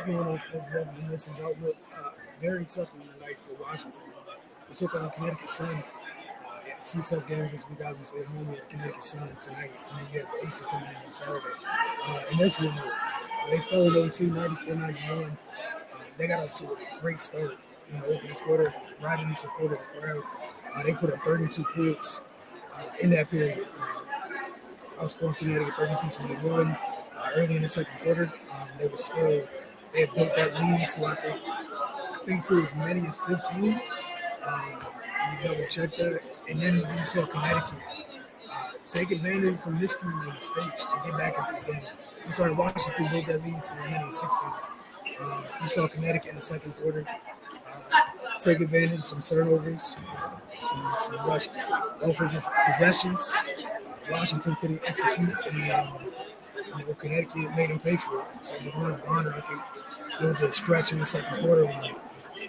going on, folks? Welcome to Mrs. Outlook. Very tough one tonight for Washington. We took on Connecticut Sun. Yeah, two tough games this week, obviously. At home, we had Connecticut Sun tonight, and then you have the Aces coming in on Saturday. And this one, they fell in OT 94-91. They got off to a great start in the opening quarter, right in the support of the crowd. They put up 32 points in that period. Outscoring Connecticut 32-21 early in the second quarter. They had built that lead to I think to as many as 15. You double check that, and then we saw Connecticut take advantage of some miscues and mistakes and get back into the game. I'm sorry, Washington built that lead to as many as 16. We saw Connecticut in the second quarter take advantage of some turnovers, some rushed offensive possessions. Washington couldn't execute, and Connecticut made them pay for it. So LeBron Bonner, I think there was a stretch in the second quarter when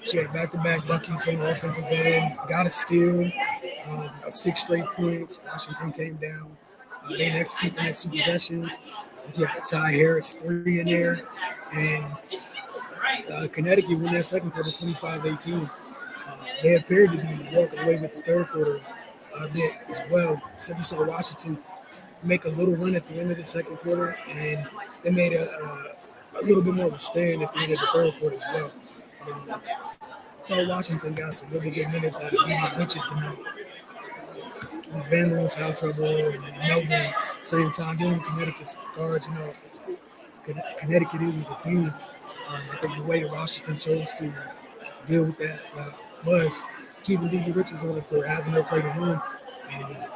she had back-to-back buckets on the offensive end, got a steal, got 6 straight points. Washington came down. They didn't execute the next two possessions. You had a Ty Harris 3 in there, and Connecticut won that second quarter 25-18. They appeared to be walking away with the third quarter a bit as well. So we saw Washington make a little run at the end of the second quarter, and they made a little bit more of a stand at the end of the third quarter as well. Thought Washington got some really good minutes out of Ian Witches tonight. With Van Loon foul trouble and Melbourne same time dealing with Connecticut's guards. Connecticut is as a team. I think the way Washington chose to deal with that was keeping Didi Richards on the court, having her play the run.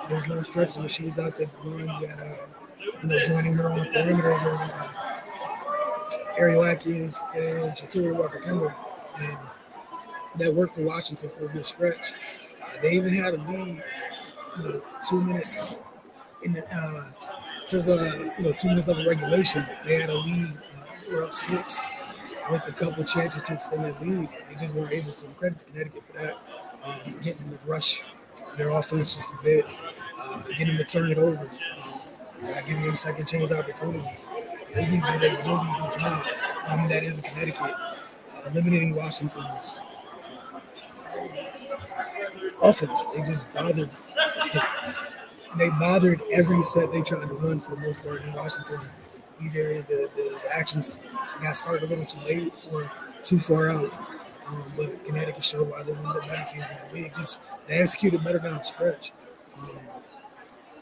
There was long stretches when she was out there to run. You got joining her on the perimeter with Ariel Atkins and Shaturi Walker-Kimber. And that worked for Washington for a good stretch. They even had a lead, 2 minutes in the terms of 2 minutes left of regulation. They had a lead. They were up 6 with a couple chances to extend that lead. They just weren't able to. Credit to Connecticut for that. Getting them to rush their offense just a bit, getting them to turn it over, giving them second chance opportunities. They just did a really good job. That is Connecticut eliminating Washington's offense. They just bothered. They bothered every set they tried to run for the most part in Washington. Either the actions got started a little too late or too far out. But Connecticut showed why they're one of the better teams in the league. Just they executed better down the stretch.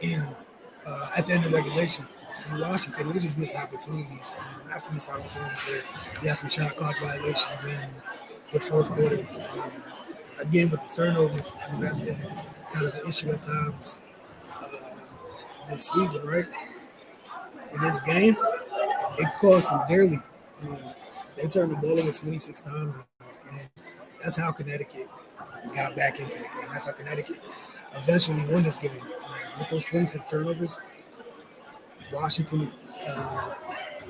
At the end of regulation. In Washington, it was just missed opportunities. After missed opportunities, you had some shot clock violations in the fourth quarter. Again, with the turnovers, that's been kind of an issue at times this season, right? In this game, it cost them dearly. They turned the ball over 26 times in this game. That's how Connecticut got back into the game. That's how Connecticut eventually won this game. With those 26 turnovers, Washington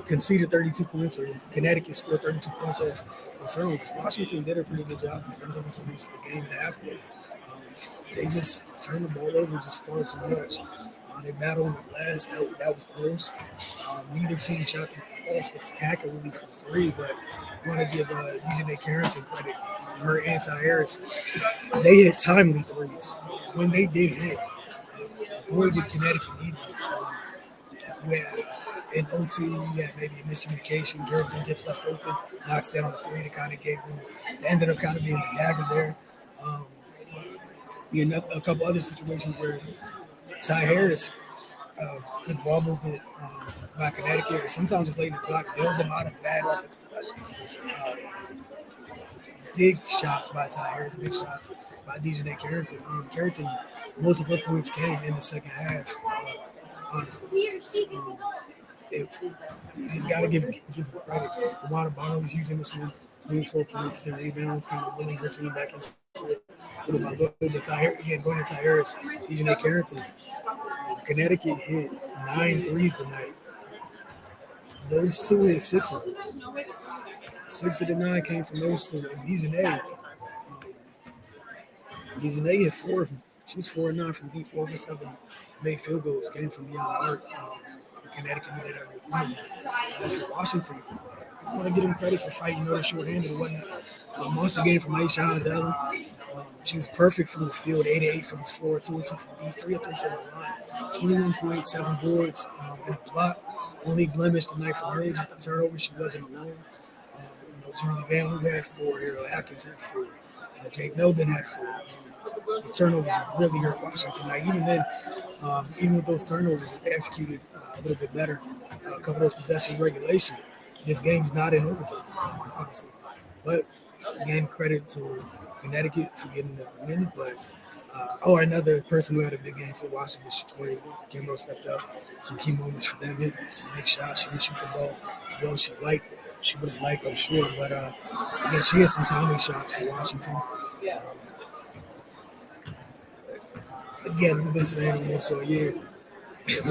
conceded 32 points, or Connecticut scored 32 points off the turnovers. Washington did a pretty good job defensively for most of the game and after. They just turned the ball over just far too much. They battled in the glass. That was close. Neither team shot the ball spectacularly from 3, but I want to give DJ Carrington credit. Her and Ty Harris. They hit timely threes. When they did hit, boy, did Connecticut need them. You had in OT, you had maybe a miscommunication. Carrington gets left open, knocks down on a 3 that kind of gave them. They ended up kind of being the dagger there. A couple other situations where Ty Harris, good ball movement by Connecticut, or sometimes just late in the clock, bailed them out of bad offensive possessions. Big shots by Ty Harris, big shots by DJ Carrington. Carrington, most of her points came in the second half, honestly. He's got to give him credit. Luana Bonner was huge in this one. 24 points, 10 rebounds, kind of willing her team back into it. But going to Ty Harris, DJ Carrington. Connecticut hit 9 threes tonight. Those two hit 6 of them. 6 of the 9 came from those two. And Dijonay hit 4 of them. She was 4 and 9 from deep, 4 and 7 made field goals. Came from beyond the arc. Connecticut needed every one. As for Washington, just want to give him credit for fighting. They're short-handed and whatnot. Monster game from Aisha Allen. She was perfect from the field, 8 8 from the floor, 2 2 from D, 3 3 from the line, 21.7 boards and a block. Only blemish tonight for her, just a turnover. She wasn't alone. Julie Van Loo had 4, Ariel Atkins had 4, Jake Melvin had 4. The turnovers really hurt Washington tonight. Even then, even with those turnovers, if they executed a little bit better, a couple of those possessions regulation, this game's not in overtime, obviously. But again, credit to Connecticut for getting the win. But another person who had a big game for Washington, Shatori Kimbrough stepped up. Some key moments for them, hit some big shots. She didn't shoot the ball as well as she would have liked, I'm sure. But again, she had some timely shots for Washington. Again, we've been saying almost all year, if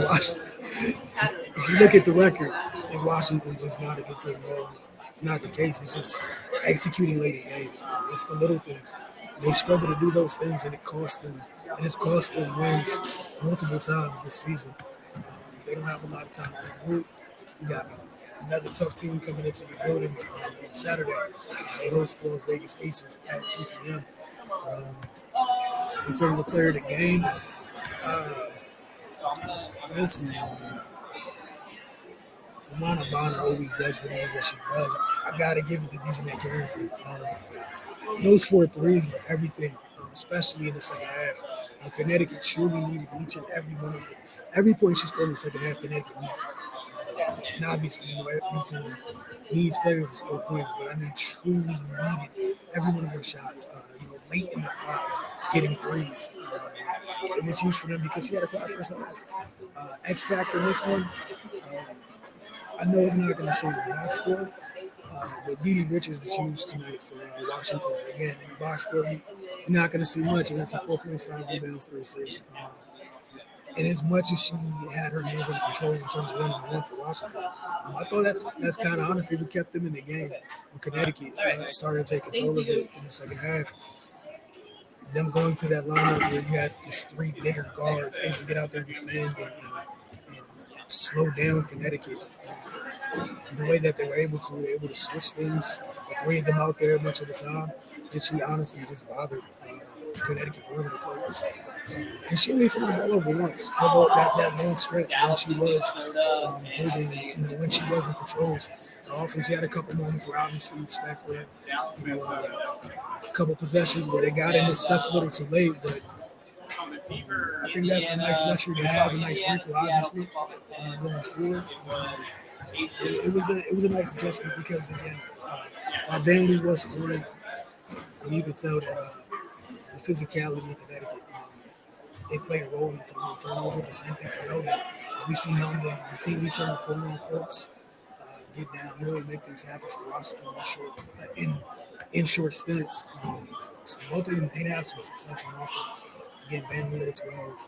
you look at the record, in Washington just not a good team at all. It's not the case. It's just executing late in games. It's the little things. They struggle to do those things, and it costs them. And it's cost them wins multiple times this season. They don't have a lot of time to regroup. You got another tough team coming into the building on Saturday. They host the Las Vegas Aces at 2 p.m. Um, in terms of player of the game, this one, Lamana Bonner always does what it is that she does. I got to give it to DJ Carrington. Those 4 threes were everything, especially in the second half. Connecticut truly needed each and every one of them. Every point she scored in the second half, Connecticut needed. And obviously, every team needs players to score points, but I mean, truly needed every one of those shots. Late in the clock, hitting threes. It was huge for them because she had a quiet first half. X factor in this one. I know it's not going to show the box score, but Dee Richards was huge tonight for Washington. Again, in the box score, you're not going to see much. You're going to see 4 points, 5 rebounds, 3 assists. And as much as she had her hands on the controls in terms of running the one for Washington, I thought that's kind of honestly what kept them in the game. When Connecticut started to take control of it in the second half, them going to that lineup where you had just 3 bigger guards able to get out there and defend and slow down Connecticut. The way that they were able to switch things, the 3 of them out there much of the time, and she honestly just bothered Connecticut perimeter players. And she only threw the ball over once for that long stretch when she was holding, when she was in controls. The offense, she had a couple moments where obviously you expect where, a couple possessions where they got in this stuff a little too late, but I think that's a nice luxury to have, a nice wrinkle, obviously, going forward. It was a nice adjustment because again, while Van Lee was scoring, you could tell that the physicality in Connecticut, they played a role in some of the turnovers. The same thing for Melbourne. We've seen Melbourne routinely turn the corner on folks, get downhill and make things happen for Washington in short stints. So both of them did have some success on offense. Again, Van Lee with 12,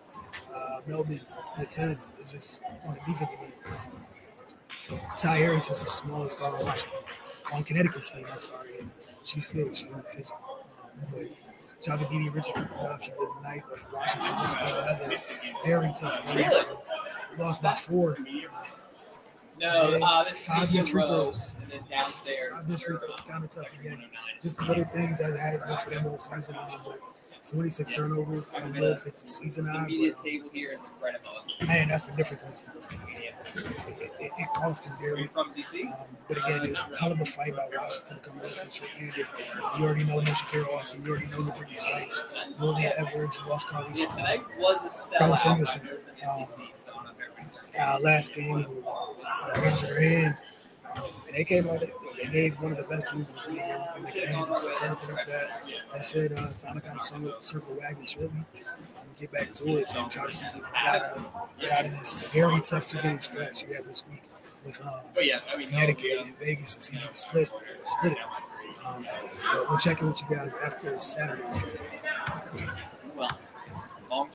Melbourne with 10. It's just on the defensive end. Ty Harris is the smallest guard on Connecticut's team. I'm sorry, and she's still extremely physical. But shout out to Dee Richards for the job she did tonight. But for Washington, just another very tough game. So we lost by 4. No, 5 missed free throws. 5 missed free throws, kind of tough again. Just the little things as it has been for them all season. But 26 turnovers. I don't know if it's a season high, but man, that's the difference in this one. It cost them dearly. But again, it's a hell of a fight by Washington coming this with short-handed. You already know Nisha Carroll Austin. You already know Brittany Sykes. Lillian Edwards. You lost Carlos Henderson. Last game, injured her hand. And they came out. They gave one of the best teams in the league everything they can handle. So credit to them for that. I said it's time to kind of circle wagon shortly. Get back to it and try to see if we get out of this very tough 2-game stretch you have this week with Connecticut and Vegas and see if we can split it. We'll check in with you guys after Saturday.